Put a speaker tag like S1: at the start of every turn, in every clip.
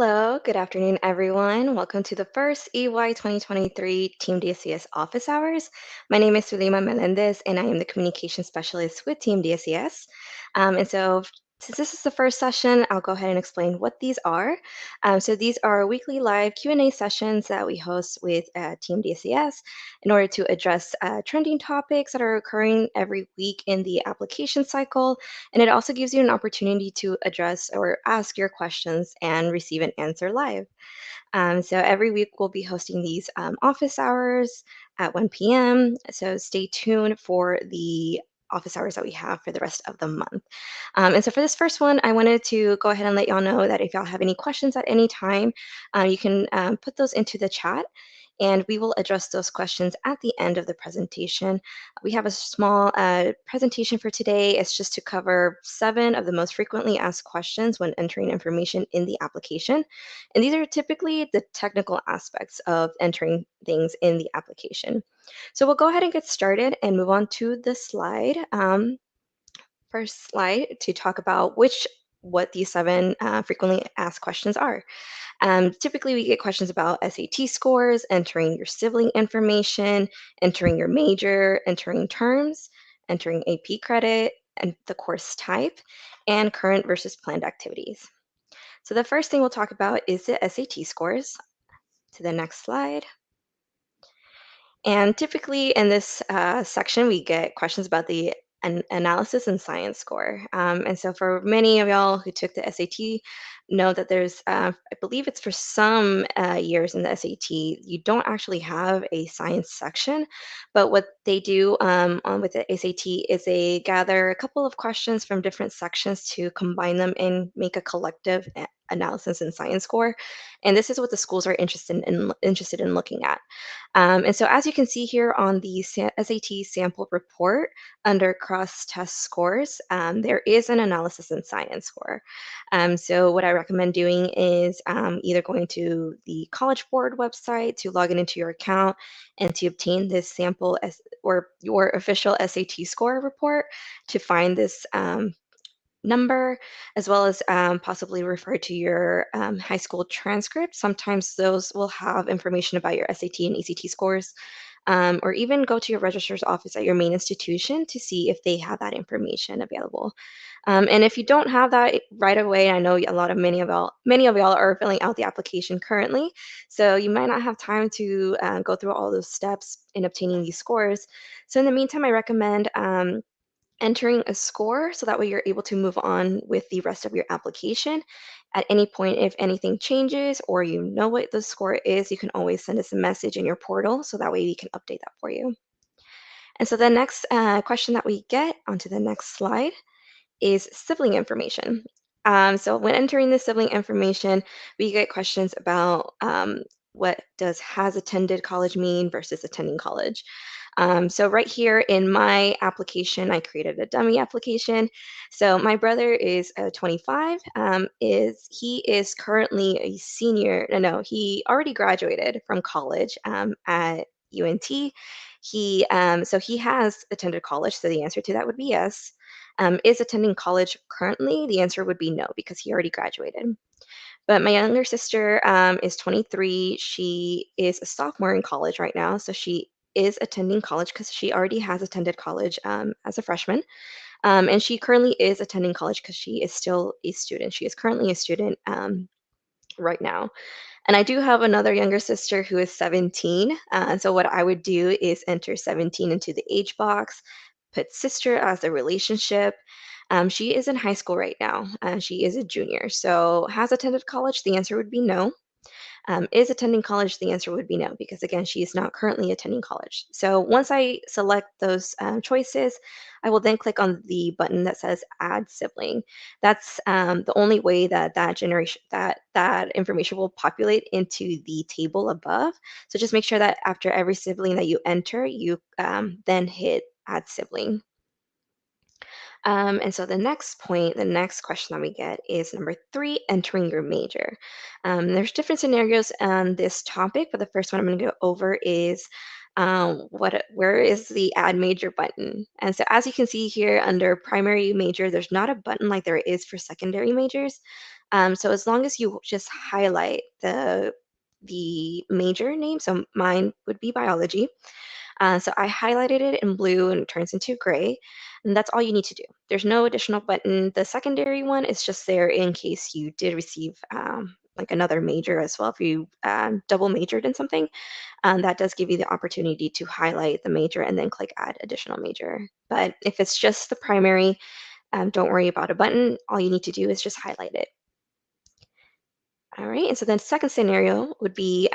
S1: Hello, good afternoon, everyone. Welcome to the first EY 2023 TMDSAS Office Hours. My name is Sulima Melendez, and I am the Communication Specialist with TMDSAS. Since this is the first session, I'll go ahead and explain what these are. These are weekly live Q&A sessions that we host with TMDSAS in order to address trending topics that are occurring every week in the application cycle, and it also gives you an opportunity to address or ask your questions and receive an answer live. So every week we'll be hosting these office hours at 1 p.m. So stay tuned for the office hours that we have for the rest of the month. And so for this first one, I wanted to go ahead and let y'all know that if y'all have any questions at any time, you can put those into the chat and we will address those questions at the end of the presentation. We have a small presentation for today. It's just to cover 7 of the most frequently asked questions when entering information in the application. And these are typically the technical aspects of entering things in the application. So we'll go ahead and get started and move on to the slide. First slide to talk about what these 7 frequently asked questions are. Typically, we get questions about SAT scores, entering your sibling information, entering your major, entering terms, entering AP credit, and the course type, and current versus planned activities. So the first thing we'll talk about is the SAT scores. To the next slide. And typically in this section, we get questions about the analysis and science score. And so for many of y'all who took the SAT, know that there's, I believe it's for some years in the SAT, you don't actually have a science section. But what they do on with the SAT is they gather a couple of questions from different sections to combine them and make a collective analysis and science score. And this is what the schools are interested in looking at. And so as you can see here on the SAT sample report under cross-test scores, there is an analysis in science score. So what I recommend doing is either going to the College Board website to log in into your account and to obtain this sample or your official SAT score report to find this number, as well as possibly refer to your high school transcript. Sometimes those will have information about your SAT and ACT scores, or even go to your registrar's office at your main institution to see if they have that information available. And if you don't have that right away, I know many of y'all are filling out the application currently, so you might not have time to go through all those steps in obtaining these scores. So in the meantime, I recommend entering a score so that way you're able to move on with the rest of your application. At any point, if anything changes or you know what the score is, you can always send us a message in your portal so that way we can update that for you. And so the next question that we get onto the next slide is sibling information. So when entering the sibling information, we get questions about what does has attended college mean versus attending college. So right here in my application, I created a dummy application. So my brother is 25. He is currently a senior? No, he already graduated from college at UNT. He has attended college. So the answer to that would be yes. Is attending college currently? The answer would be no because he already graduated. But my younger sister is 23. She is a sophomore in college right now. So she is attending college because she already has attended college as a freshman. And she currently is attending college because she is still a student. She is currently a student right now. And I do have another younger sister who is 17. So what I would do is enter 17 into the age box, put sister as a relationship. She is in high school right now. She is a junior. So has attended college? The answer would be no. Is attending college? The answer would be no, because again, she is not currently attending college. So once I select those choices, I will then click on the button that says Add Sibling. That's the only way that that information will populate into the table above. So just make sure that after every sibling that you enter, you then hit Add Sibling. And so the next question that we get is number 3, entering your major. There's different scenarios on this topic, but the first one I'm going to go over is where is the add major button? And so as you can see here under primary major, there's not a button like there is for secondary majors. So as long as you just highlight the major name, so mine would be biology. So I highlighted it in blue and it turns into gray, and that's all you need to do. There's no additional button. The secondary one is just there in case you did receive like another major as well. If you double majored in something, that does give you the opportunity to highlight the major and then click add additional major. But if it's just the primary, don't worry about a button. All you need to do is just highlight it. All right, and so then second scenario would be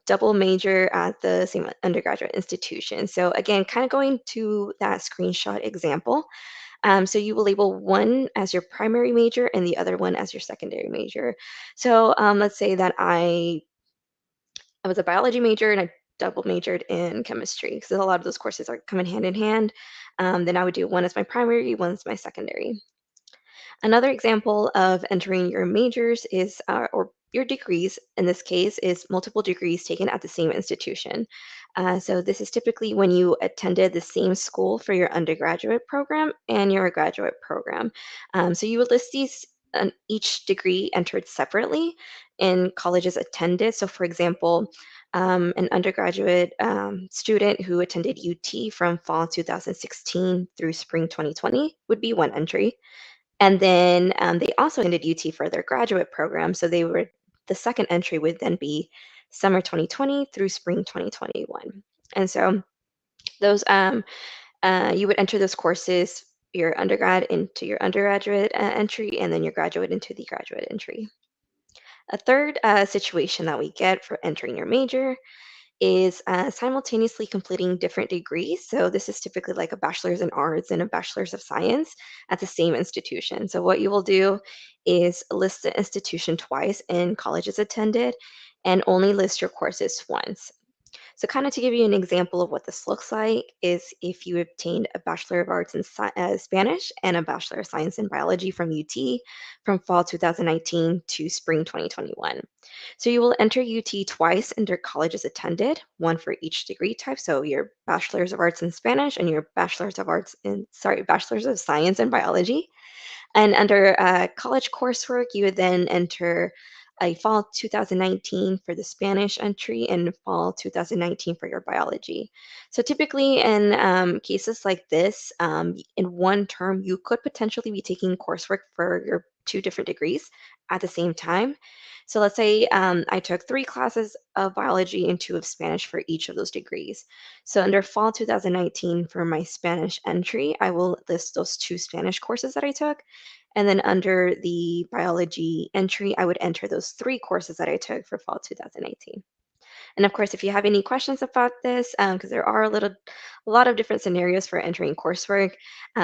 S1: double major at the same undergraduate institution. So again, kind of going to that screenshot example. So you will label one as your primary major and the other one as your secondary major. So let's say that I was a biology major and I double majored in chemistry because a lot of those courses are coming hand in hand. Then I would do one as my primary, one as my secondary. Another example of entering your majors is, or your degrees in this case, is multiple degrees taken at the same institution. So this is typically when you attended the same school for your undergraduate program and your graduate program. So you would list these each degree entered separately in colleges attended. So for example, an undergraduate student who attended UT from fall 2016 through spring 2020 would be one entry. And then, they also attended UT for their graduate program, so they were the second entry would then be summer 2020 through spring 2021. And so those, you would enter those courses, your undergrad into your undergraduate, entry, and then your graduate into the graduate entry. A third, situation that we get for entering your major is simultaneously completing different degrees. So this is typically like a bachelor's in arts and a bachelor's of science at the same institution. So what you will do is list the institution twice in colleges attended and only list your courses once. So, kind of to give you an example of what this looks like, is if you obtained a Bachelor of Arts in Spanish and a Bachelor of Science in Biology from UT from fall 2019 to spring 2021. So, you will enter UT twice under colleges attended, one for each degree type. So, your Bachelor's of Arts in Spanish and your Bachelor's of Science in Biology. And under college coursework, you would then enter a fall 2019 for the Spanish entry and fall 2019 for your biology. So typically in cases like this, in one term, you could potentially be taking coursework for your two different degrees at the same time. So let's say I took three classes of biology and two of Spanish for each of those degrees. So under fall 2019 for my Spanish entry, I will list those two Spanish courses that I took. And then under the biology entry, I would enter those three courses that I took for fall 2018. And of course, if you have any questions about this, because there are a lot of different scenarios for entering coursework,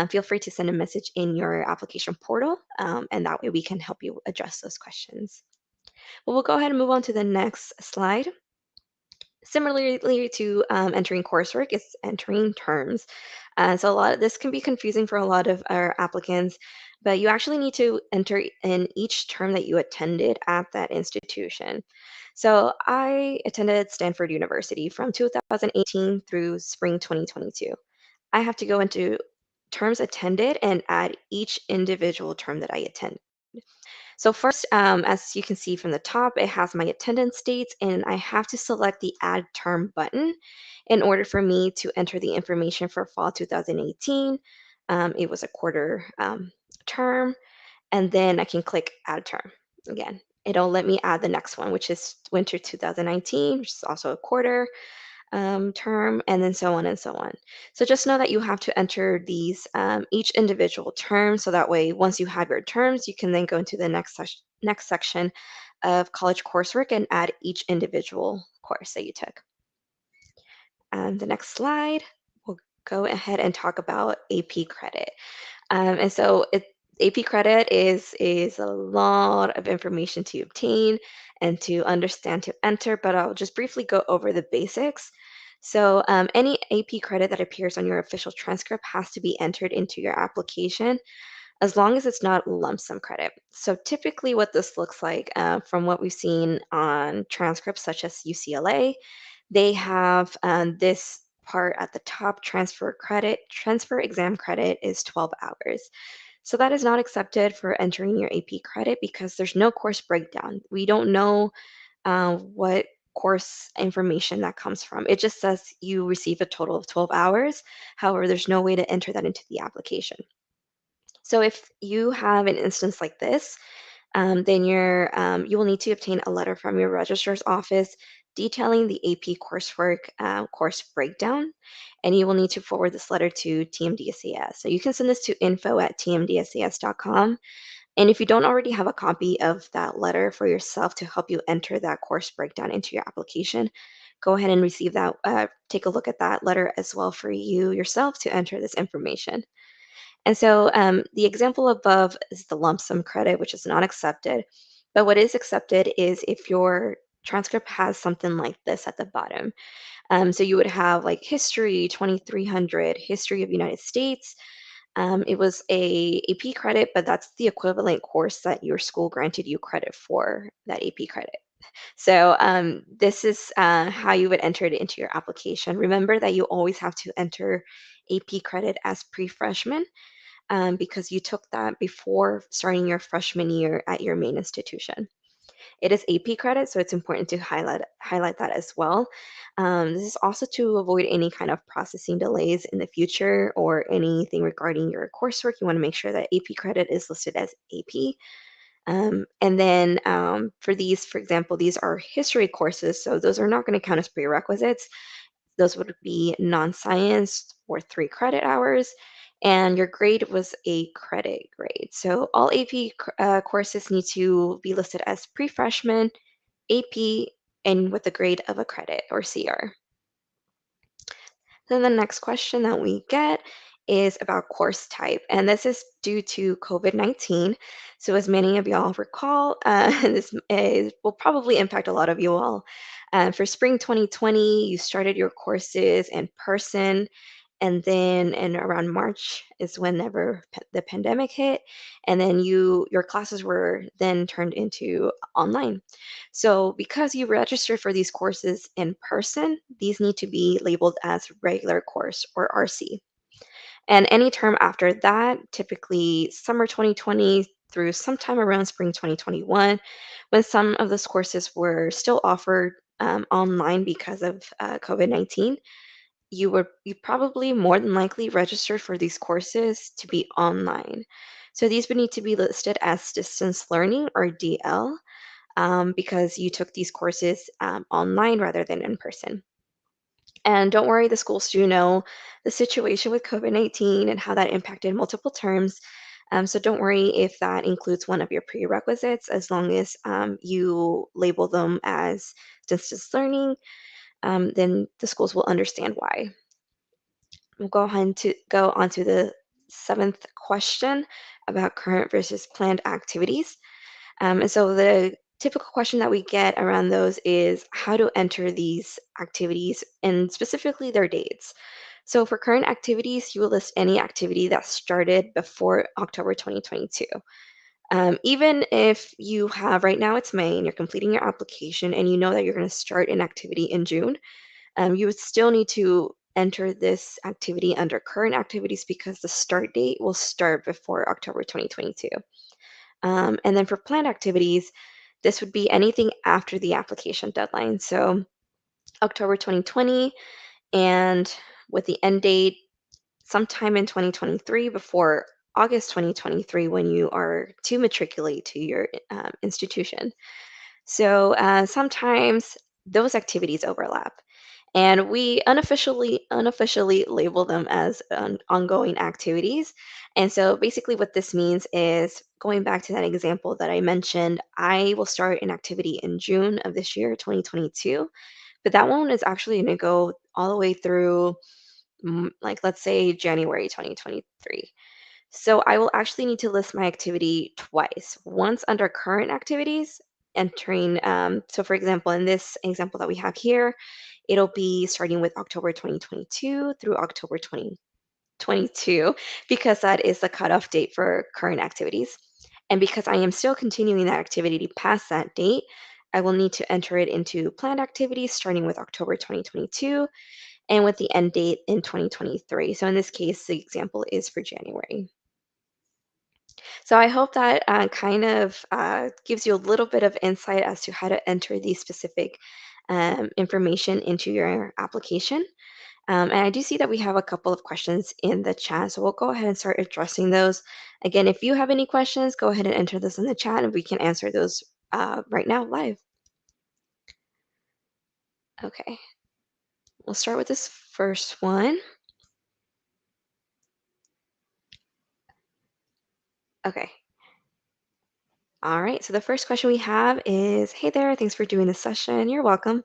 S1: feel free to send a message in your application portal, and that way we can help you address those questions. Well, we'll go ahead and move on to the next slide. Similarly to entering coursework, it's entering terms. So a lot of this can be confusing for a lot of our applicants, but you actually need to enter in each term that you attended at that institution. So I attended Stanford University from 2018 through spring 2022. I have to go into terms attended and add each individual term that I attend. So first, as you can see from the top, it has my attendance dates, and I have to select the Add Term button in order for me to enter the information for fall 2018. It was a quarter term, and then I can click Add Term. Again, it'll let me add the next one, which is winter 2019, which is also a quarter term, and then so on and so on. So just know that you have to enter these each individual term, so that way once you have your terms, you can then go into the next section of college coursework and add each individual course that you took. The next slide, we'll go ahead and talk about AP credit. And so AP credit is a lot of information to obtain and to understand to enter, but I'll just briefly go over the basics. So any AP credit that appears on your official transcript has to be entered into your application as long as it's not lump sum credit. So typically what this looks like from what we've seen on transcripts such as UCLA, they have this part at the top, transfer exam credit is 12 hours. So that is not accepted for entering your AP credit because there's no course breakdown. We don't know what course information that comes from. It just says you receive a total of 12 hours. However, there's no way to enter that into the application. So if you have an instance like this, then you will need to obtain a letter from your registrar's office detailing the AP coursework course breakdown, and you will need to forward this letter to TMDSAS. So you can send this to info@tmdsas.com. And if you don't already have a copy of that letter for yourself to help you enter that course breakdown into your application, go ahead and receive that. Take a look at that letter as well for you yourself to enter this information. And so the example above is the lump sum credit, which is not accepted. But what is accepted is if your transcript has something like this at the bottom. So you would have like history 2300, history of United States. It was a AP credit, but that's the equivalent course that your school granted you credit for that AP credit. So this is how you would enter it into your application. Remember that you always have to enter AP credit as pre-freshman because you took that before starting your freshman year at your main institution. It is AP credit, so it's important to highlight that as well. This is also to avoid any kind of processing delays in the future or anything regarding your coursework. You want to make sure that AP credit is listed as AP. And then for these, for example, these are history courses, so those are not going to count as prerequisites. Those would be non-science or 3 credit hours, and your grade was a credit grade. So all AP courses need to be listed as pre-freshman, AP, and with a grade of a credit or CR. Then the next question that we get is about course type, and this is due to COVID-19. So as many of y'all recall, will probably impact a lot of you all. For spring 2020, you started your courses in person, and then in around March is whenever the pandemic hit, and then your classes were then turned into online. So because you registered for these courses in person, these need to be labeled as regular course or RC. And any term after that, typically summer 2020 through sometime around spring 2021, when some of those courses were still offered online because of COVID-19, you probably more than likely registered for these courses to be online. So these would need to be listed as distance learning or DL because you took these courses online rather than in person. And don't worry, the schools do know the situation with COVID-19 and how that impacted multiple terms. So don't worry if that includes one of your prerequisites, as long as you label them as distance learning, then the schools will understand why. We'll go on to the seventh question about current versus planned activities. And so the typical question that we get around those is how to enter these activities and specifically their dates. So for current activities, you will list any activity that started before October 2022. Even if you have right now it's May and you're completing your application and you know that you're going to start an activity in June, you would still need to enter this activity under current activities because the start date will start before October 2022. And then for planned activities, this would be anything after the application deadline. So October 2020 and with the end date sometime in 2023 before August 2023 when you are to matriculate to your institution. So sometimes those activities overlap. And we unofficially label them as ongoing activities. And so basically what this means is going back to that example that I mentioned, I will start an activity in June of this year, 2022, but that one is actually going to go all the way through like let's say January 2023. So I will actually need to list my activity twice. Once under current activities, entering, so for example, in this example that we have here, it'll be starting with October 2022 through October 2022 because that is the cutoff date for current activities. And because I am still continuing that activity past that date, I will need to enter it into planned activities starting with October 2022 and with the end date in 2023. So in this case, the example is for January. So I hope that kind of gives you a little bit of insight as to how to enter these specific information into your application. And I do see that we have a couple of questions in the chat, so we'll go ahead and start addressing those. Again, if you have any questions, go ahead and enter this in the chat and we can answer those right now live. Okay, we'll start with this first one. Okay, all right, so the first question we have is, hey there, thanks for doing this session. You're welcome.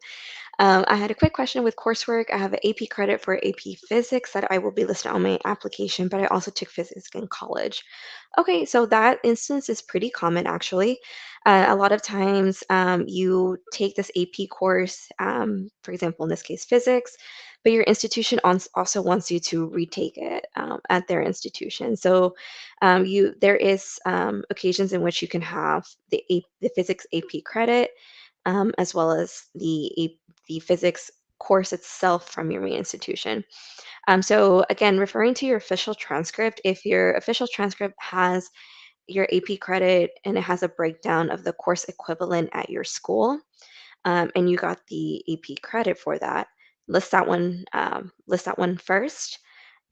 S1: I had a quick question with coursework. I have an AP credit for AP Physics that I will be listed on my application, but I also took physics in college. Okay, so that instance is pretty common actually. A lot of times you take this AP course, for example, in this case, physics, but your institution also wants you to retake it at their institution. So there is occasions in which you can have the physics AP credit as well as the physics course itself from your main institution. So again, referring to your official transcript, if your official transcript has your AP credit and it has a breakdown of the course equivalent at your school, and you got the AP credit for that, list that one first.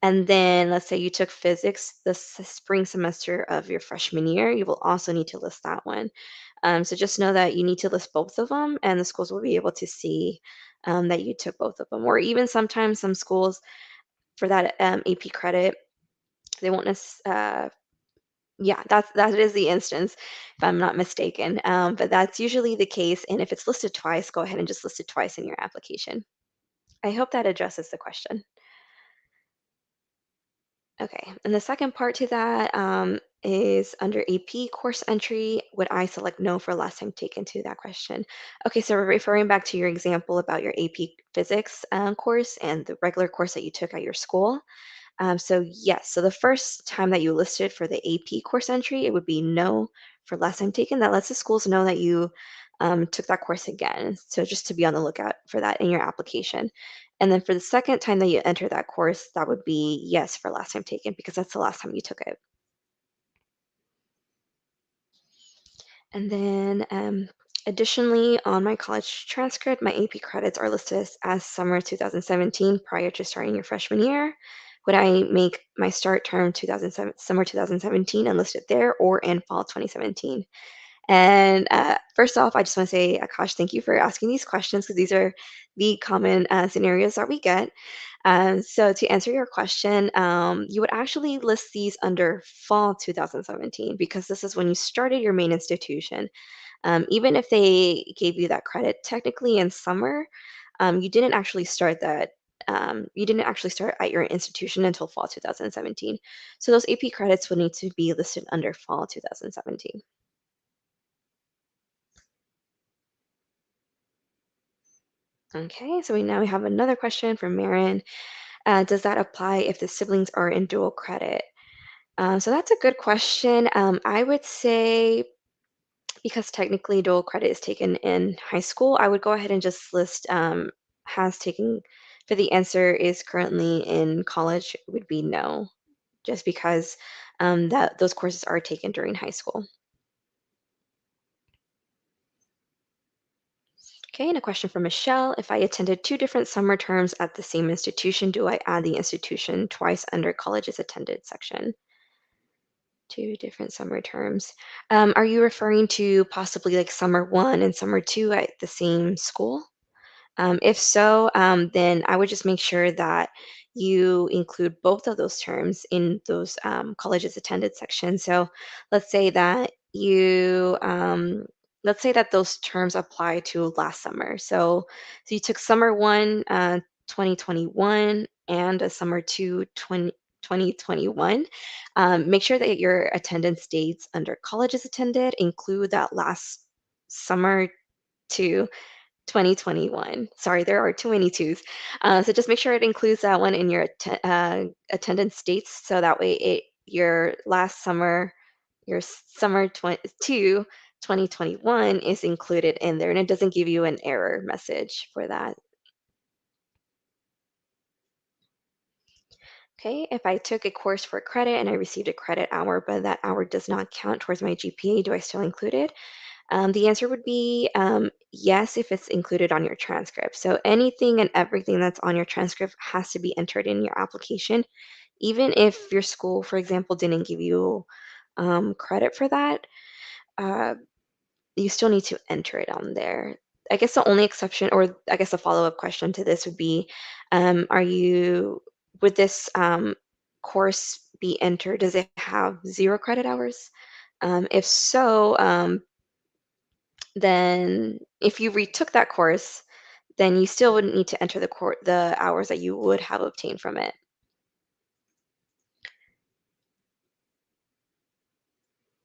S1: And then let's say you took physics this spring semester of your freshman year, you will also need to list that one. So just know that you need to list both of them, and the schools will be able to see that you took both of them. Or even sometimes some schools for that AP credit, they won't yeah, that is the instance, if I'm not mistaken. But that's usually the case, and if it's listed twice, go ahead and just list it twice in your application. I hope that addresses the question. Okay, and the second part to that is under AP course entry, would I select no for last time taken to that question? Okay, so we're referring back to your example about your AP physics course and the regular course that you took at your school. So yes, so the first time that you listed for the AP course entry, it would be no for last time taken. That lets the schools know that you took that course again. So just to be on the lookout for that in your application. And then for the second time that you enter that course, that would be yes for last time taken because that's the last time you took it. And then additionally, on my college transcript, my AP credits are listed as summer 2017 prior to starting your freshman year. Would I make my start term 2007, summer 2017 and list it there or in fall 2017? And first off, I just want to say, Akash, thank you for asking these questions because these are the common scenarios that we get. So to answer your question, you would actually list these under fall 2017 because this is when you started your main institution. Even if they gave you that credit technically in summer, you didn't actually start that. You didn't actually start at your institution until fall 2017. So those AP credits would need to be listed under fall 2017. Okay, so we have another question from Marin. Does that apply if the siblings are in dual credit? So that's a good question. I would say because technically dual credit is taken in high school, I would go ahead and just list has taken for the answer is currently in college would be no, just because that those courses are taken during high school. Okay, and a question from Michelle. If I attended two different summer terms at the same institution, do I add the institution twice under colleges attended section? Two different summer terms. Are you referring to possibly like summer one and summer two at the same school? If so, then I would just make sure that you include both of those terms in those colleges attended section. So let's say that let's say that those terms apply to last summer. So you took summer one, 2021, and a summer two, 2021. Make sure that your attendance dates under colleges attended include that last summer to 2021. Sorry, there are too many twos. So just make sure it includes that one in your attendance dates, so that way your last summer, your summer 2021 is included in there, and it doesn't give you an error message for that. Okay, if I took a course for credit and I received a credit hour, but that hour does not count towards my GPA, do I still include it? The answer would be yes if it's included on your transcript. So anything and everything that's on your transcript has to be entered in your application, even if your school, for example, didn't give you credit for that. Uh, you still need to enter it on there. I guess the only exception, or I guess a follow-up question to this would be, are you, would this course be entered? Does it have 0 credit hours? If so, then if you retook that course, then you still wouldn't need to enter the hours that you would have obtained from it.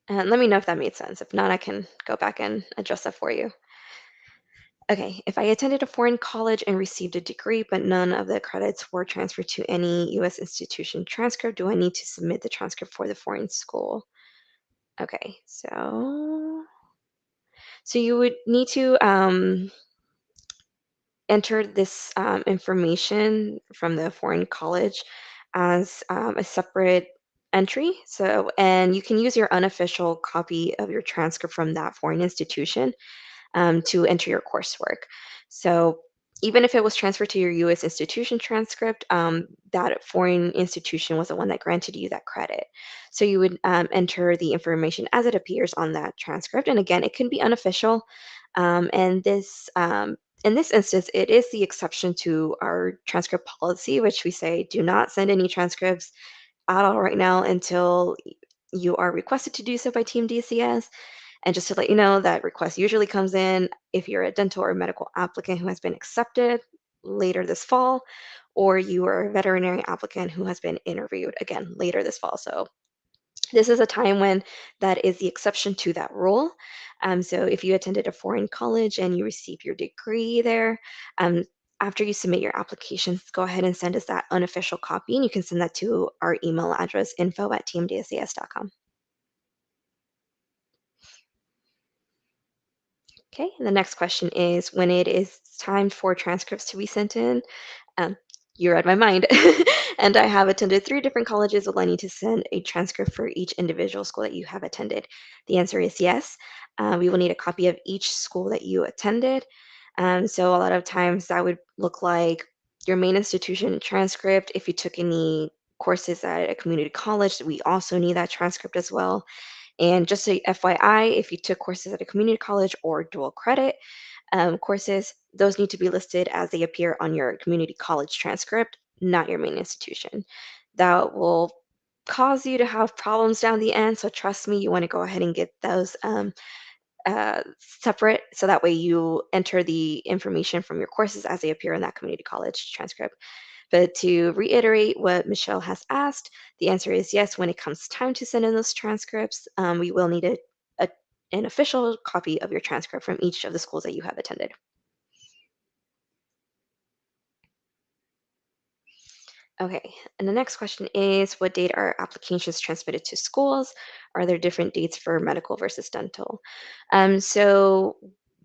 S1: And let me know if that made sense. If not, I can go back and adjust that for you. Okay, if I attended a foreign college and received a degree, but none of the credits were transferred to any U.S. institution transcript, do I need to submit the transcript for the foreign school? Okay, so you would need to enter this information from the foreign college as a separate entry. So, and you can use your unofficial copy of your transcript from that foreign institution to enter your coursework. So even if it was transferred to your US institution transcript, that foreign institution was the one that granted you that credit. So you would enter the information as it appears on that transcript. And again, it can be unofficial. And in this instance, it is the exception to our transcript policy, which we say do not send any transcripts at all right now until you are requested to do so by Team DCS. And just to let you know, that request usually comes in if you're a dental or medical applicant who has been accepted later this fall, or you are a veterinary applicant who has been interviewed again later this fall. So this is a time when that is the exception to that rule. So if you attended a foreign college and you received your degree there, um, after you submit your applications, go ahead and send us that unofficial copy, and you can send that to our email address info@tmdsas.com. Okay, and the next question is when it is time for transcripts to be sent in, um, you read my mind. And I have attended 3 different colleges. Will I need to send a transcript for each individual school that you have attended? The answer is yes. We will need a copy of each school that you attended. So a lot of times that would look like your main institution transcript. If you took any courses at a community college, we also need that transcript as well. And just a FYI, if you took courses at a community college or dual credit courses, those need to be listed as they appear on your community college transcript, not your main institution. That will cause you to have problems down the end. So trust me, you want to go ahead and get those separate so that way you enter the information from your courses as they appear in that community college transcript. But to reiterate what Michelle has asked, the answer is yes. When it comes time to send in those transcripts, we will need a, an official copy of your transcript from each of the schools that you have attended. Okay, and the next question is what date are applications transmitted to schools? Are there different dates for medical versus dental? So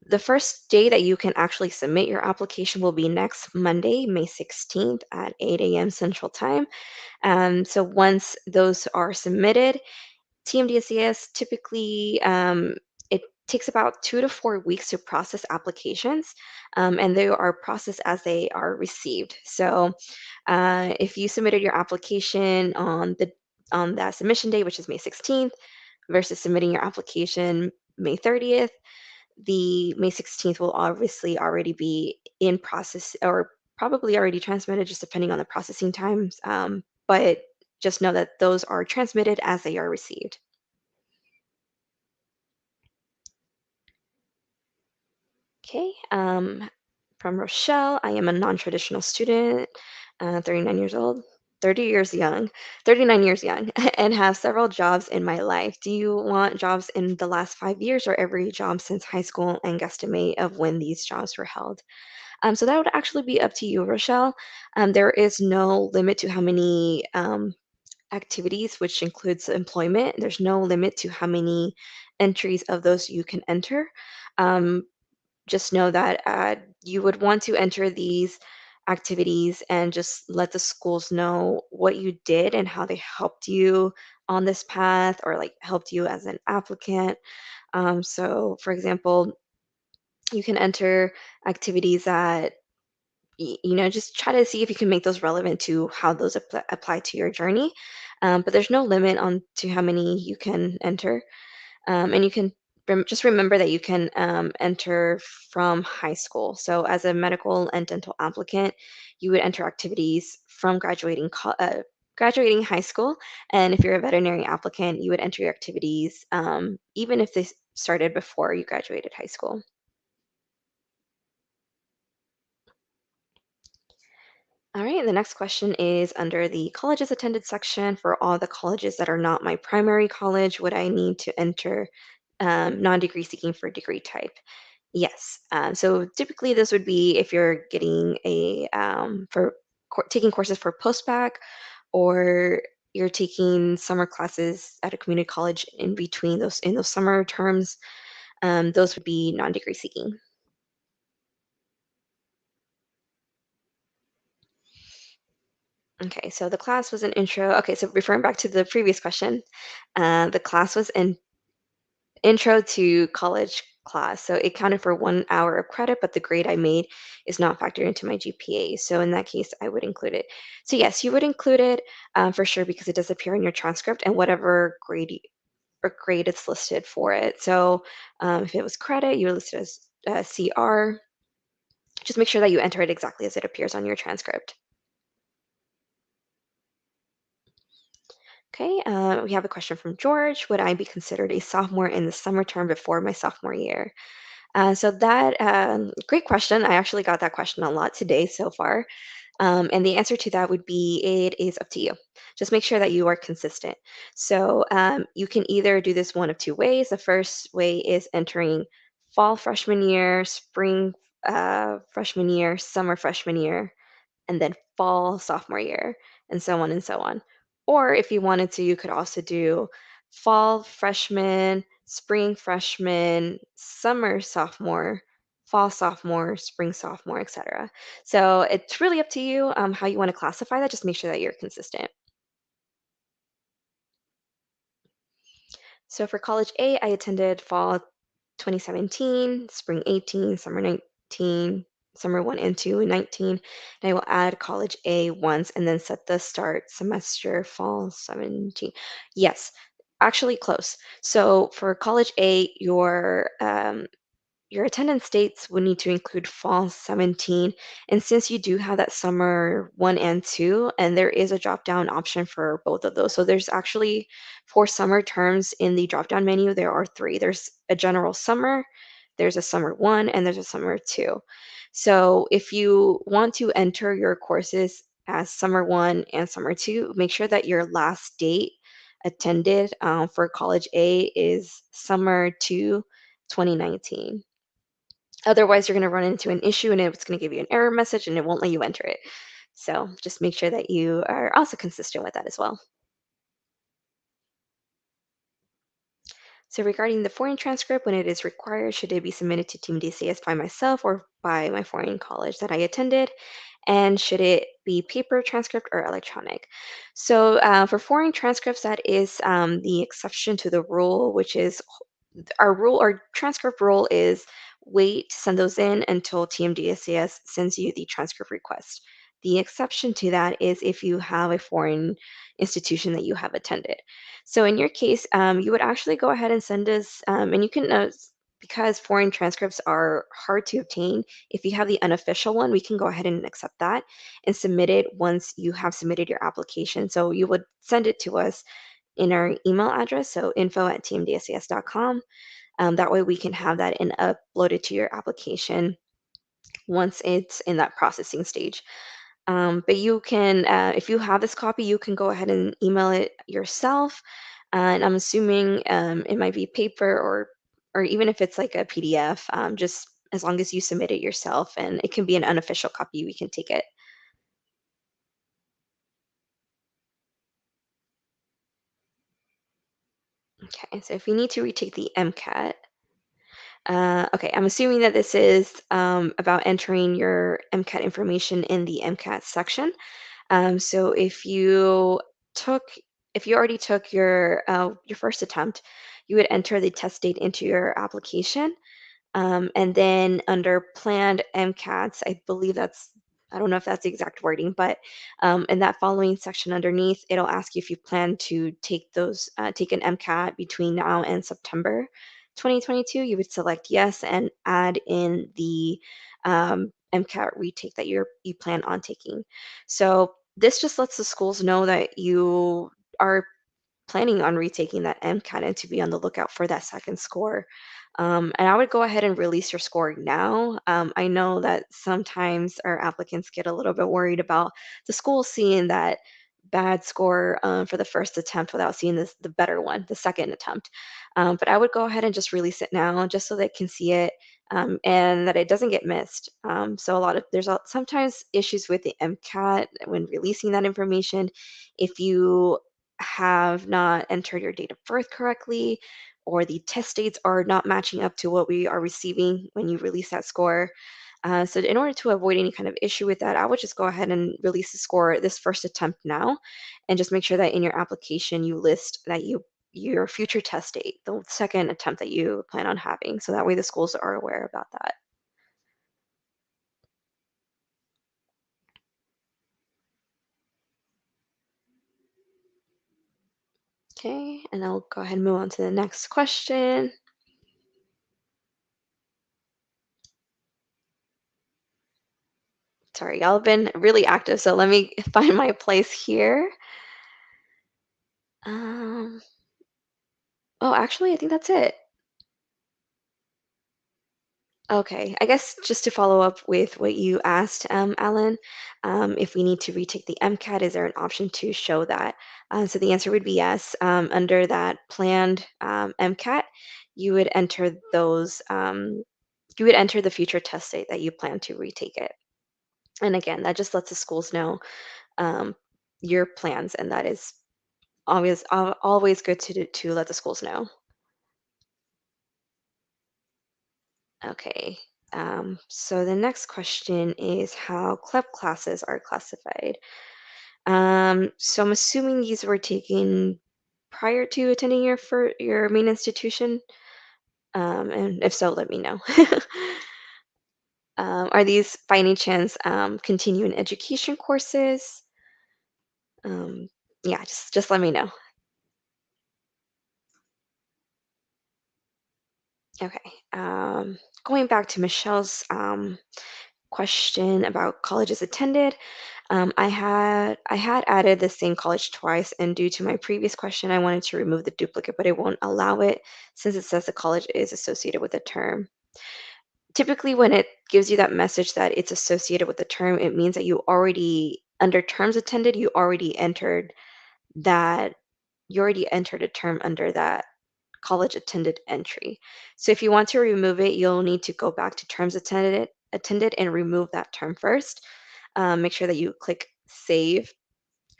S1: the first day that you can actually submit your application will be next Monday, May 16th at 8 a.m. Central Time. So once those are submitted, TMDSAS typically it takes about 2 to 4 weeks to process applications, and they are processed as they are received. So if you submitted your application on that submission date, which is May 16th, versus submitting your application May 30th, the May 16th will obviously already be in process or probably already transmitted, just depending on the processing times. But just know that those are transmitted as they are received. Okay. From Rochelle, I am a non-traditional student, 39 years old, 30 years young, 39 years young, and have several jobs in my life. Do you want jobs in the last 5 years or every job since high school and guesstimate of when these jobs were held? So that would actually be up to you, Rochelle. There is no limit to how many activities, which includes employment. There's no limit to how many entries of those you can enter. Um, just know that you would want to enter these activities and just let the schools know what you did and how they helped you on this path or like helped you as an applicant. So, for example, you can enter activities that just try to see if you can make those relevant to how those apply to your journey. But there's no limit on to how many you can enter. And you can just remember that you can enter from high school. So, as a medical and dental applicant, you would enter activities from graduating high school. And if you're a veterinary applicant, you would enter your activities even if they started before you graduated high school. All right, the next question is under the colleges attended section. For all the colleges that are not my primary college, would I need to enter non-degree seeking for degree type? Yes. So typically, this would be if you're getting taking courses for post-bac, or you're taking summer classes at a community college in between those summer terms. Those would be non-degree seeking. Okay, so the class was an intro. Okay, so referring back to the previous question, the class was an intro to college class. So it counted for 1 hour of credit, but the grade I made is not factored into my GPA. So in that case, I would include it. So yes, you would include it for sure because it does appear in your transcript and whatever grade it's listed for it. So if it was credit, you would list it as CR. Just make sure that you enter it exactly as it appears on your transcript. Okay, we have a question from George. Would I be considered a sophomore in the summer term before my sophomore year? So that great question. I actually got that question a lot today so far, and the answer to that would be it is up to you. Just make sure that you are consistent. So you can either do this one of two ways. The first way is entering fall freshman year, spring freshman year, summer freshman year, and then fall sophomore year, and so on and so on. Or if you wanted to, you could also do fall freshman, spring freshman, summer sophomore, fall sophomore, spring sophomore, etc. So it's really up to you how you want to classify that. Just make sure that you're consistent. So for college A, I attended fall 2017, spring 18, summer 19, summer 1 and 2 in 19. And I will add college A once and then set the start semester fall 17. Yes, actually close. So for college A, your attendance dates would need to include fall 17. And since you do have that summer 1 and 2, and there is a drop down option for both of those. So there's actually for summer terms in the drop down menu, there are three. There's a general summer, there's a summer 1, and there's a summer 2. So if you want to enter your courses as summer 1 and summer 2, make sure that your last date attended for college A is summer 2, 2019. Otherwise, you're going to run into an issue and it's going to give you an error message and it won't let you enter it. So just make sure that you are also consistent with that as well. So regarding the foreign transcript, when it is required, should it be submitted to Team DCS by myself or by my foreign college that I attended? And should it be paper transcript or electronic? So for foreign transcripts, that is the exception to the rule, which is our transcript rule is wait to send those in until TMDSAS sends you the transcript request. The exception to that is if you have a foreign institution that you have attended. So in your case, you would actually go ahead and send us, and you can, because foreign transcripts are hard to obtain, if you have the unofficial one, we can go ahead and accept that and submit it once you have submitted your application. So you would send it to us in our email address, so info@tmdsas.com. That way we can have that and upload it to your application once it's in that processing stage. But you can, if you have this copy, you can go ahead and email it yourself. And I'm assuming it might be paper or even if it's like a PDF, just as long as you submit it yourself and it can be an unofficial copy, we can take it. Okay, so if you need to retake the MCAT, Okay, I'm assuming that this is about entering your MCAT information in the MCAT section. So took, if you already took your first attempt, you would enter the test date into your application. And then under planned MCATs, I believe I don't know if that's the exact wording, but in that following section underneath, it'll ask you if you plan to take an MCAT between now and September 2022. You would select yes and add in the MCAT retake that you plan on taking. So this just lets the schools know that you are planning on retaking that MCAT and to be on the lookout for that second score. And I would go ahead and release your score now. I know that sometimes our applicants get a little bit worried about the school seeing that bad score for the first attempt without seeing the better one, the second attempt. But I would go ahead and just release it now just so they can see it and that it doesn't get missed. So sometimes issues with the MCAT when releasing that information. If you have not entered your date of birth correctly, or the test dates are not matching up to what we are receiving when you release that score. So in order to avoid any kind of issue with that, I would just go ahead and release the score this first attempt now, and just make sure that in your application you list that your future test date, the second attempt that you plan on having, so that way the schools are aware about that. Okay, and I'll go ahead and move on to the next question. Sorry, y'all have been really active, so let me find my place here. Um, oh, actually, I think that's it. Okay, I guess just to follow up with what you asked, Alan, if we need to retake the MCAT, is there an option to show that? So the answer would be yes. Under that planned MCAT, you would enter you would enter the future test date that you plan to retake it. And again, that just lets the schools know um, your plans, and that is always good to let the schools know. Okay. So the next question is how CLEP classes are classified. So I'm assuming these were taken prior to attending your main institution, and if so, let me know. Are these by any chance continuing education courses? Um, yeah, just let me know. Okay. Going back to Michelle's question about colleges attended. I had added the same college twice, and due to my previous question, I wanted to remove the duplicate, but it won't allow it since it says the college is associated with the term. Typically, when it gives you that message that it's associated with the term, it means that under terms attended, that you already entered a term under that college attended entry. So if you want to remove it, you'll need to go back to terms attended and remove that term first. Make sure that you click save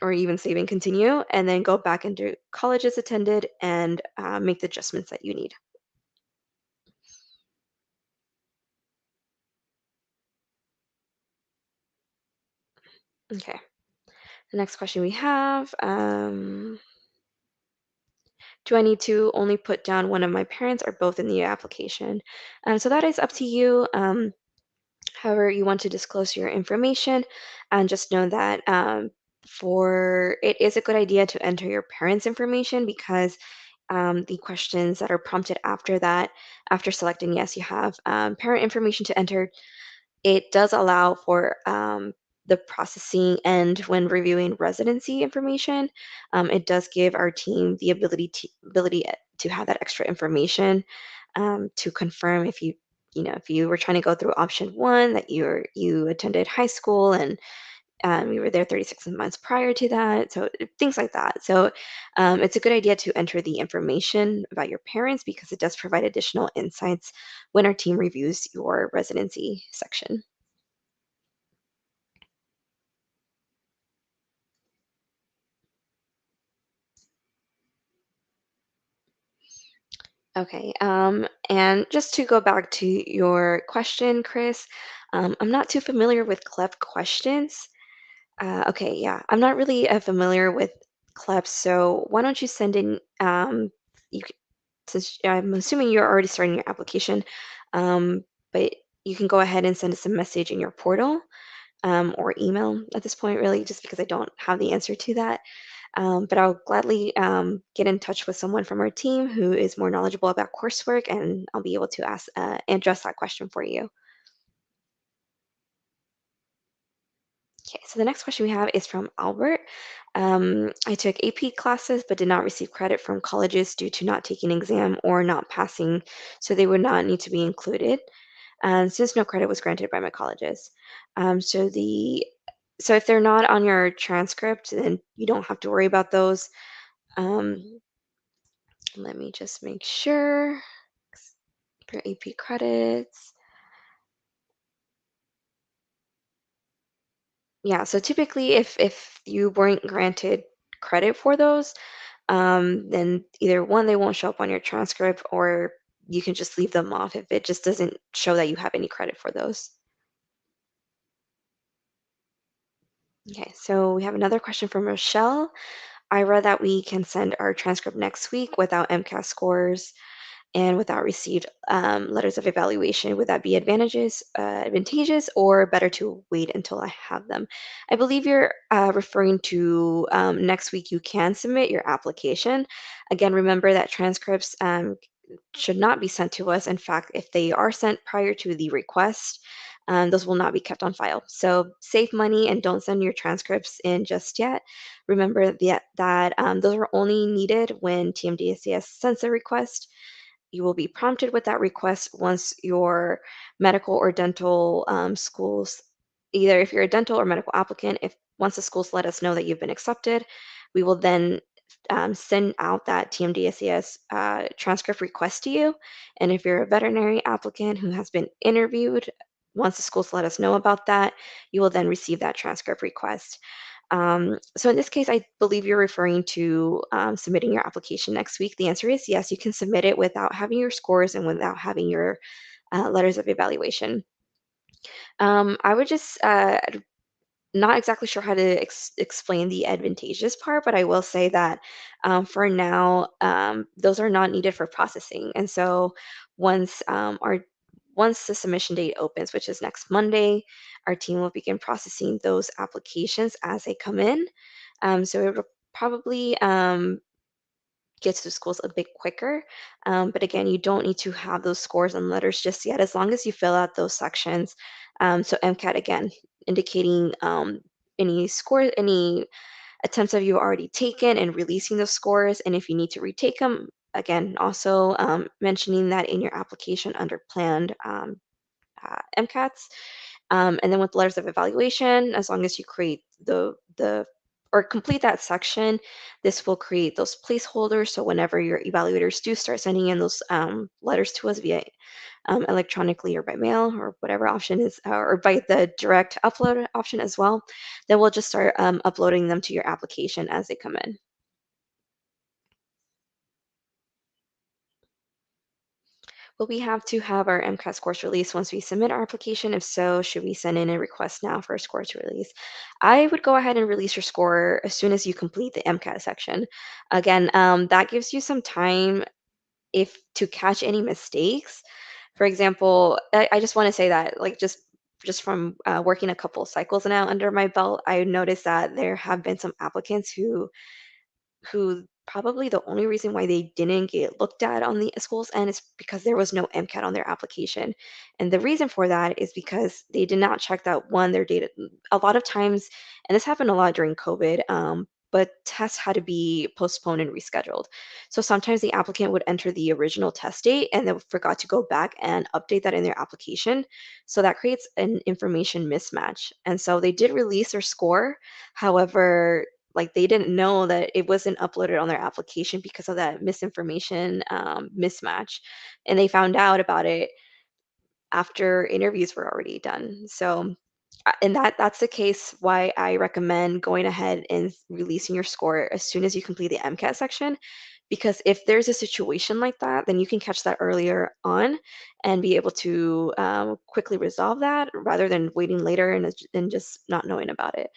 S1: or even save and continue, and then go back into colleges attended and make the adjustments that you need. Okay. The next question we have, do I need to only put down one of my parents or both in the application? So that is up to you. However, you want to disclose your information, and just know that for it is a good idea to enter your parents' information because the questions that are prompted after that, after selecting yes, you have parent information to enter. It does allow for the processing, and when reviewing residency information, it does give our team the ability to have that extra information to confirm if you were trying to go through option one that you attended high school and you were there 36 months prior to that, so things like that. So it's a good idea to enter the information about your parents because it does provide additional insights when our team reviews your residency section. Okay. And just to go back to your question, Chris, I'm not too familiar with CLEP questions. Okay, yeah, I'm not really familiar with CLEP, so why don't you send in, you, since I'm assuming you're already starting your application, but you can go ahead and send us a message in your portal or email at this point, really, just because I don't have the answer to that. But I'll gladly get in touch with someone from our team who is more knowledgeable about coursework, and I'll be able to ask address that question for you. Okay, so the next question we have is from Albert. I took AP classes but did not receive credit from colleges due to not taking an exam or not passing, so they would not need to be included. And since no credit was granted by my colleges, so the so if they're not on your transcript, then you don't have to worry about those. Um, Let me just make sure for AP credits. Yeah, so typically if you weren't granted credit for those, then either one, they won't show up on your transcript, or you can just leave them off if it just doesn't show that you have any credit for those. Okay, so we have another question from Rochelle. I read that we can send our transcript next week without MCAS scores and without received letters of evaluation. Would that be advantageous, or better to wait until I have them? I believe you're referring to next week. You can submit your application. Again, remember that transcripts should not be sent to us. In fact, if they are sent prior to the request, those will not be kept on file. So save money and don't send your transcripts in just yet. Remember that those are only needed when TMDSAS sends a request. You will be prompted with that request once your medical or dental schools, either if you're a dental or medical applicant, if once the schools let us know that you've been accepted, we will then send out that TMDSAS transcript request to you. And if you're a veterinary applicant who has been interviewed, once the schools let us know about that, you will then receive that transcript request. So in this case, I believe you're referring to submitting your application next week. The answer is yes, you can submit it without having your scores and without having your letters of evaluation. I would just not exactly sure how to explain the advantageous part, but I will say that for now, those are not needed for processing. And so once once the submission date opens, which is next Monday, our team will begin processing those applications as they come in. So it will probably get to the schools a bit quicker. But again, you don't need to have those scores and letters just yet, as long as you fill out those sections. So MCAT again, indicating any score, any attempts have you already taken, and releasing those scores. And if you need to retake them, again, also mentioning that in your application under planned MCATs. And then with letters of evaluation, as long as you create the or complete that section, this will create those placeholders. So whenever your evaluators do start sending in those letters to us via electronically or by mail or whatever option is, or by the direct upload option as well, then we'll just start uploading them to your application as they come in. Will we have to have our MCAT scores released once we submit our application? If so, should we send in a request now for a score to release? I would go ahead and release your score as soon as you complete the MCAT section. Again, that gives you some time if to catch any mistakes. For example, I just want to say that, like, just from working a couple cycles now under my belt, I noticed that there have been some applicants who probably the only reason why they didn't get looked at on the school's end is because there was no MCAT on their application. And the reason for that is because they did not check that one, their data. A lot of times, and this happened a lot during COVID, but tests had to be postponed and rescheduled. So sometimes the applicant would enter the original test date and then forgot to go back and update that in their application. So that creates an information mismatch. And so they did release their score. However, like, they didn't know that it wasn't uploaded on their application because of that misinformation mismatch, and they found out about it after interviews were already done. So and that's the case why I recommend going ahead and releasing your score as soon as you complete the MCAT section, because if there's a situation like that, then you can catch that earlier on and be able to quickly resolve that rather than waiting later and just not knowing about it.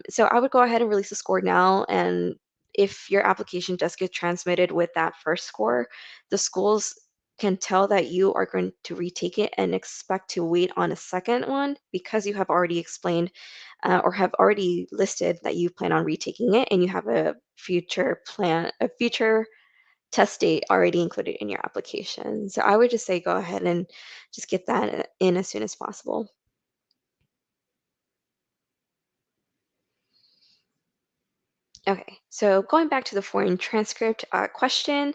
S1: So I would go ahead and release the score now. And if your application does get transmitted with that first score, the schools can tell that you are going to retake it and expect to wait on a second one because you have already explained or have already listed that you plan on retaking it and you have a future test date already included in your application. So I would just say go ahead and just get that in as soon as possible. Okay, so going back to the foreign transcript question,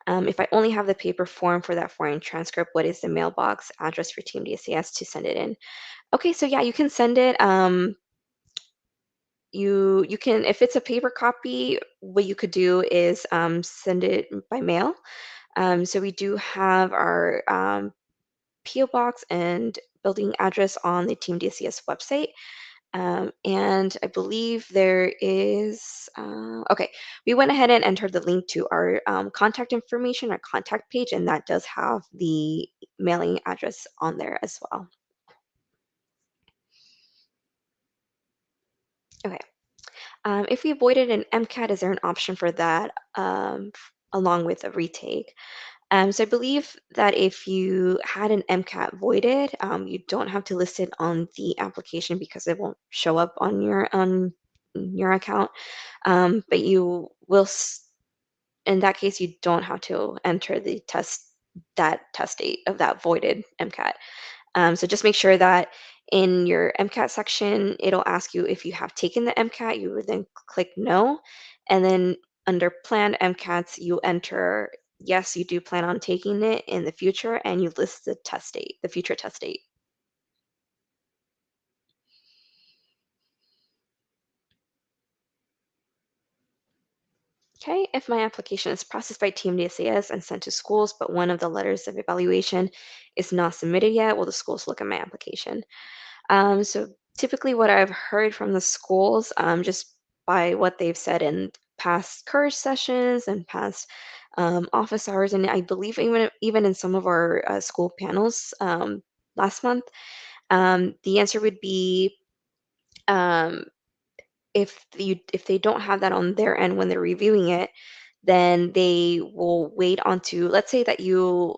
S1: if I only have the paper form for that foreign transcript, what is the mailbox address for Team DCS to send it in? Okay, so yeah, you can send it. You can, if it's a paper copy, what you could do is send it by mail. So we do have our PO box and building address on the Team DCS website. And I believe there is, okay, we went ahead and entered the link to our contact information, our contact page, and that does have the mailing address on there as well. Okay. If we avoided an MCAT, is there an option for that along with a retake? So I believe that if you had an MCAT voided, you don't have to list it on the application because it won't show up on your account. But you will, in that case, you don't have to enter that test date of that voided MCAT. So just make sure that in your MCAT section, it'll ask you if you have taken the MCAT. You would then click no, and then under planned MCATs, you enter yes, you do plan on taking it in the future, and you list the test date, the future test date. Okay, if my application is processed by TMDSAS and sent to schools, but one of the letters of evaluation is not submitted yet, will the schools look at my application? So typically, what I've heard from the schools, just by what they've said in past courage sessions and past office hours, and I believe even in some of our school panels last month, the answer would be um, if they don't have that on their end when they're reviewing it, then they will wait onto, let's say that you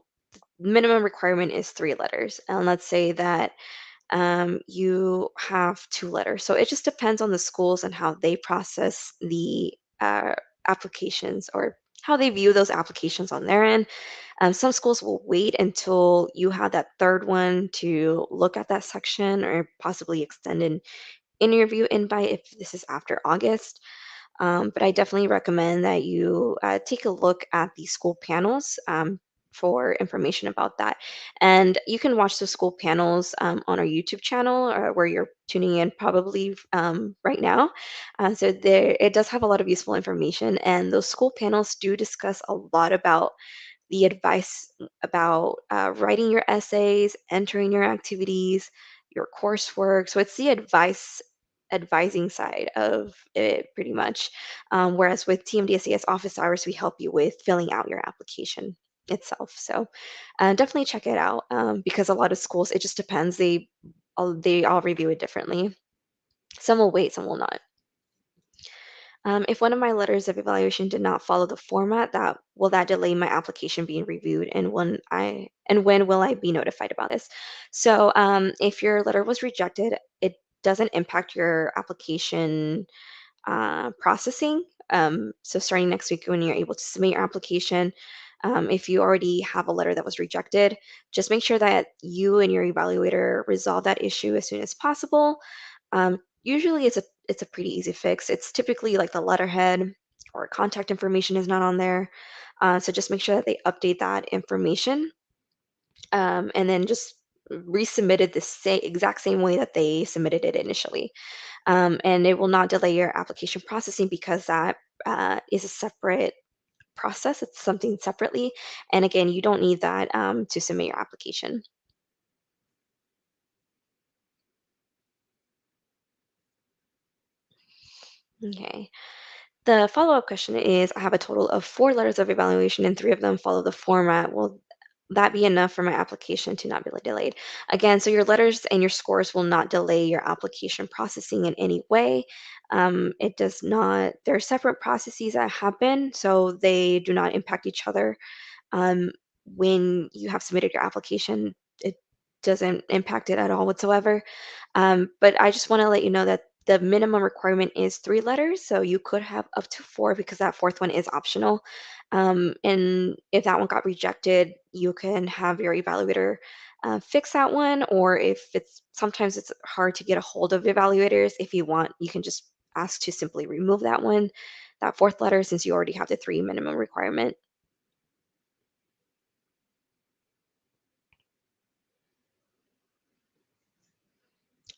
S1: minimum requirement is 3 letters, and let's say that you have 2 letters. So it just depends on the schools and how they process the applications or how they view those applications on their end. Some schools will wait until you have that third one to look at that section or possibly extend an interview invite if this is after August. But I definitely recommend that you take a look at the school panels for information about that. And you can watch the school panels on our YouTube channel where you're tuning in probably right now. So there, it does have a lot of useful information, and those school panels do discuss a lot about the advice about writing your essays, entering your activities, your coursework. So it's the advising side of it pretty much. Whereas with TMDSAS office hours, we help you with filling out your application itself. So definitely check it out because a lot of schools, it just depends. They all review it differently. Some will wait, some will not. If one of my letters of evaluation did not follow the format, that delay my application being reviewed, and when will I be notified about this? So if your letter was rejected, it doesn't impact your application processing. So starting next week, when you're able to submit your application, if you already have a letter that was rejected, just make sure that you and your evaluator resolve that issue as soon as possible. Usually, it's a pretty easy fix. It's typically like the letterhead or contact information is not on there. So just make sure that they update that information and then just resubmit it the exact same way that they submitted it initially. And it will not delay your application processing because that is a separate process. It's something separately. And again, you don't need that to submit your application. Okay. The follow-up question is, I have a total of 4 letters of evaluation and 3 of them follow the format. Will that be enough for my application to not be delayed? Again, so your letters and your scores will not delay your application processing in any way. It does not, there are separate processes that happen, so they do not impact each other. Um, when you have submitted your application, it doesn't impact it at all whatsoever. But I just want to let you know that the minimum requirement is 3 letters, so you could have up to 4 because that fourth one is optional. And if that one got rejected, you can have your evaluator fix that one, or if it's sometimes it's hard to get a hold of evaluators. If you want, you can just ask to simply remove that one, that fourth letter, since you already have the 3 minimum requirement.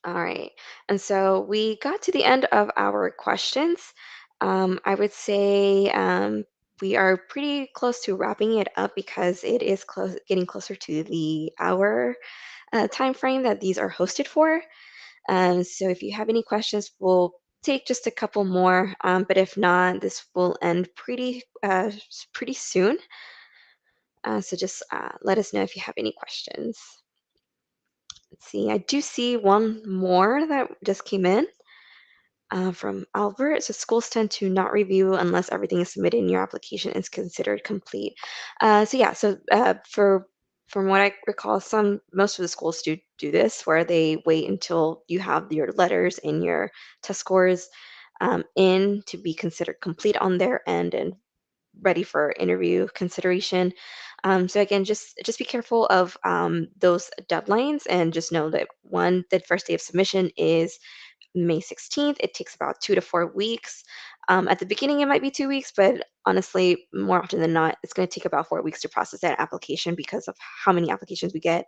S1: All right. And so we got to the end of our questions. I would say we are pretty close to wrapping it up because it is close, getting closer to the hour time frame that these are hosted for. So if you have any questions, we'll take just a couple more. But if not, this will end pretty soon. So just let us know if you have any questions. Let's see. I do see one more that just came in. From Albert, it says schools tend to not review unless everything is submitted in your application is considered complete. So yeah, so for from what I recall, most of the schools do this, where they wait until you have your letters and your test scores in to be considered complete on their end and ready for interview consideration. So again, just be careful of those deadlines, and just know that the first day of submission is May 16th. It takes about 2 to 4 weeks. At the beginning, it might be 2 weeks, but honestly, more often than not, it's going to take about 4 weeks to process that application because of how many applications we get.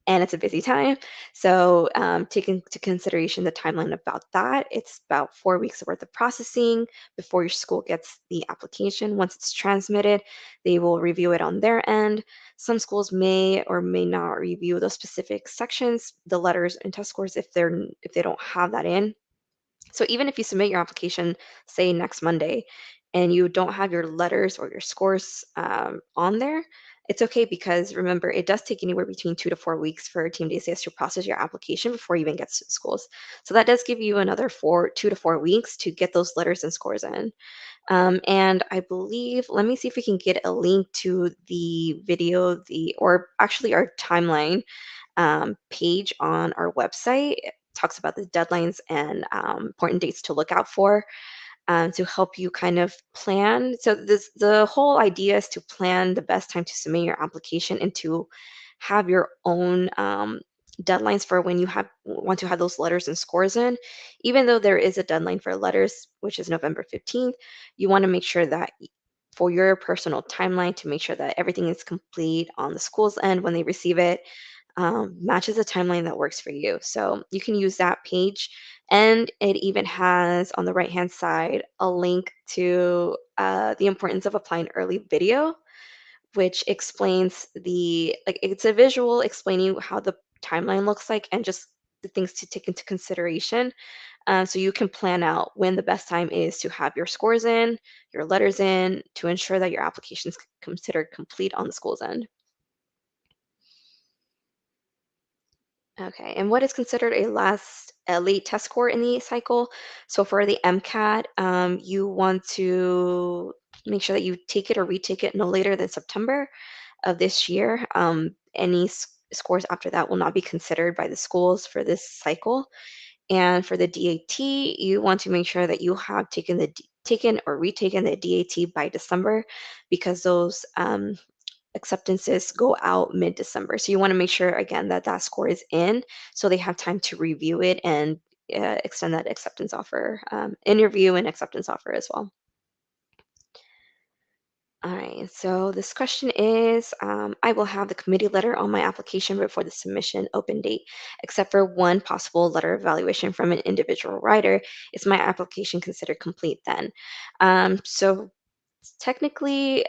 S1: And it's a busy time. So, take into consideration the timeline about that. It's about 4 weeks worth of processing before your school gets the application. Once it's transmitted, they will review it on their end. Some schools may or may not review those specific sections, the letters and test scores, if they don't have that in. So even if you submit your application, say next Monday, and you don't have your letters or your scores on there, it's okay, because remember, it does take anywhere between 2 to 4 weeks for Team DCS to process your application before it even gets to schools. So that does give you another 2 to 4 weeks to get those letters and scores in. And I believe, let me see if we can get a link to the video, or actually our timeline page on our website. It talks about the deadlines and important dates to look out for, to help you kind of plan. So the whole idea is to plan the best time to submit your application and to have your own deadlines for when you want to have those letters and scores in. Even though there is a deadline for letters, which is November 15th, you want to make sure that for your personal timeline, to make sure that everything is complete on the school's end when they receive it, matches a timeline that works for you. So you can use that page. And it even has on the right hand side a link to the importance of applying early video, which explains it's a visual explaining how the timeline looks like and just the things to take into consideration. So you can plan out when the best time is to have your scores in, your letters in, to ensure that your application is considered complete on the school's end. Okay, and what is considered a late test score in the cycle? So for the MCAT, you want to make sure that you take it or retake it no later than September of this year. Any scores after that will not be considered by the schools for this cycle. And for the DAT, you want to make sure that you have taken or retaken the DAT by December, because those acceptances go out mid-December. So you want to make sure again that that score is in, so they have time to review it and extend that acceptance offer, interview and acceptance offer as well. All right, so this question is, I will have the committee letter on my application before the submission open date, except for one possible letter of evaluation from an individual writer. Is my application considered complete then? So technically,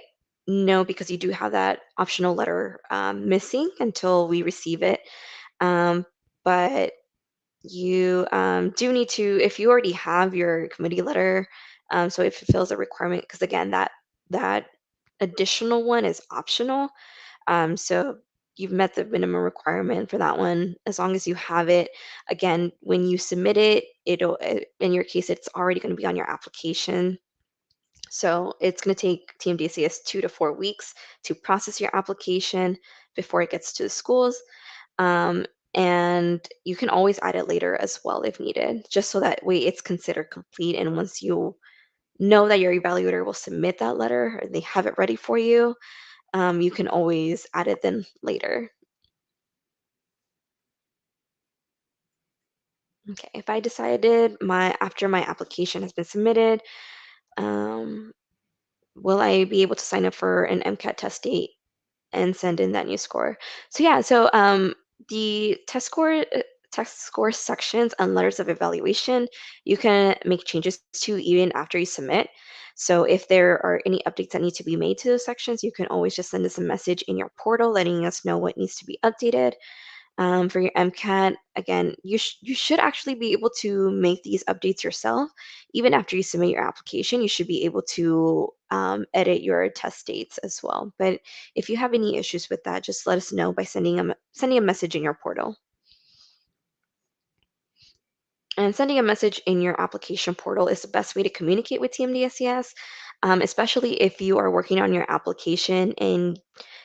S1: no, because you do have that optional letter missing until we receive it. But you do need to, if you already have your committee letter So if it fills a requirement, because again, that additional one is optional. So you've met the minimum requirement for that one as long as you have it. Again, when you submit it, in your case, it's already going to be on your application. So it's going to take TMDSAS 2 to 4 weeks to process your application before it gets to the schools. Um, and you can always add it later as well if needed, just so that way it's considered complete. And once you know that your evaluator will submit that letter or they have it ready for you, you can always add it then later. Okay, if I decided my after my application has been submitted, um, will I be able to sign up for an MCAT test date and send in that new score? So yeah, the test score sections and letters of evaluation, you can make changes to even after you submit. So if there are any updates that need to be made to those sections, you can always just send us a message in your portal letting us know what needs to be updated. For your MCAT, again, you should actually be able to make these updates yourself. Even after you submit your application, you should be able to edit your test dates as well. But if you have any issues with that, just let us know by sending a message in your portal. And sending a message in your application portal is the best way to communicate with TMDSES, especially if you are working on your application and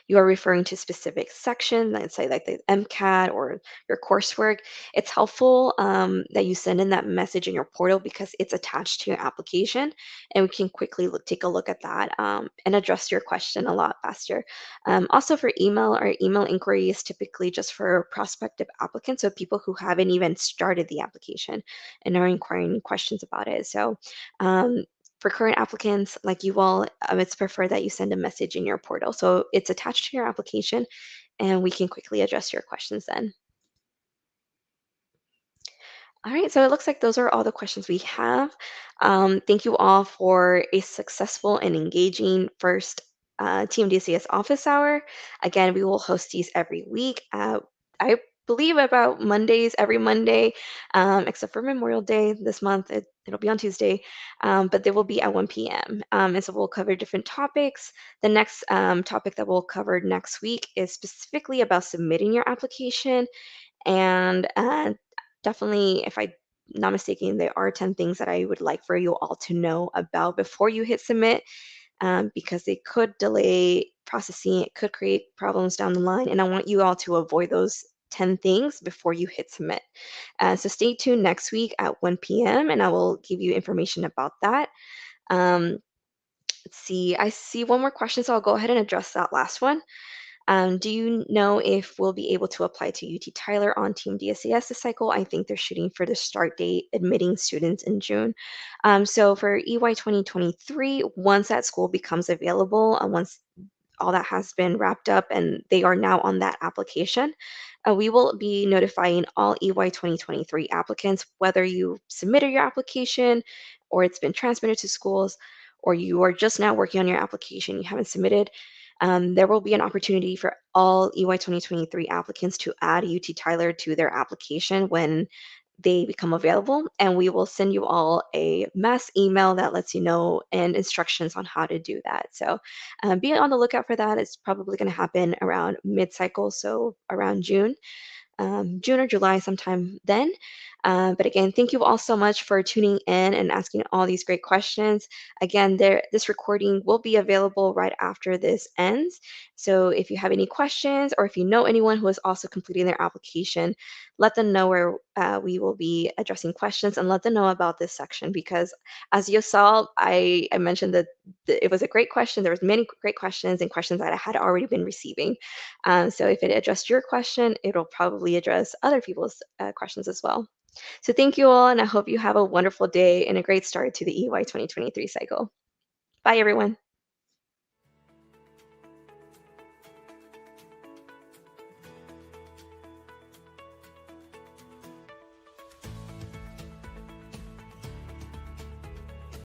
S1: you are referring to specific section, let's say like the MCAT or your coursework. It's helpful that you send in that message in your portal because it's attached to your application, and we can quickly take a look at that and address your question a lot faster. Also, for email, our email inquiry is typically just for prospective applicants, so people who haven't even started the application and are inquiring questions about it. So, for current applicants like you all, it's preferred that you send a message in your portal. So it's attached to your application, and we can quickly address your questions then. All right, so it looks like those are all the questions we have. Thank you all for a successful and engaging first TMDCS office hour. Again, we will host these every week. I believe about Mondays, every Monday, except for Memorial Day this month. It'll be on Tuesday, but they will be at 1 p.m. And so we'll cover different topics. The next topic that we'll cover next week is specifically about submitting your application and definitely, if I'm not mistaken, there are 10 things that I would like for you all to know about before you hit submit, because they could delay processing, it could create problems down the line, and I want you all to avoid those 10 things before you hit submit. So stay tuned next week at 1 p.m., and I will give you information about that. Um, let's see, I see one more question, so I'll go ahead and address that last one. Do you know if we'll be able to apply to UT Tyler on Team DSAS this cycle? I think they're shooting for the start date admitting students in June. So for EY 2023, once that school becomes available, once all that has been wrapped up and they are now on that application, we will be notifying all EY 2023 applicants, whether you submitted your application or it's been transmitted to schools, or you are just now working on your application, you haven't submitted. There will be an opportunity for all EY 2023 applicants to add UT Tyler to their application when they become available, and we will send you all a mass email that lets you know and instructions on how to do that. So be on the lookout for that. It's probably going to happen around mid-cycle, so around June or July, sometime then. But again, thank you all so much for tuning in and asking all these great questions. Again, this recording will be available right after this ends. So if you have any questions or if you know anyone who is also completing their application, let them know where we will be addressing questions and let them know about this section because as you saw, I mentioned that it was a great question. There was many great questions and questions that I had already been receiving. So if it addressed your question, it'll probably address other people's questions as well. So thank you all, and I hope you have a wonderful day and a great start to the EY 2023 cycle. Bye, everyone.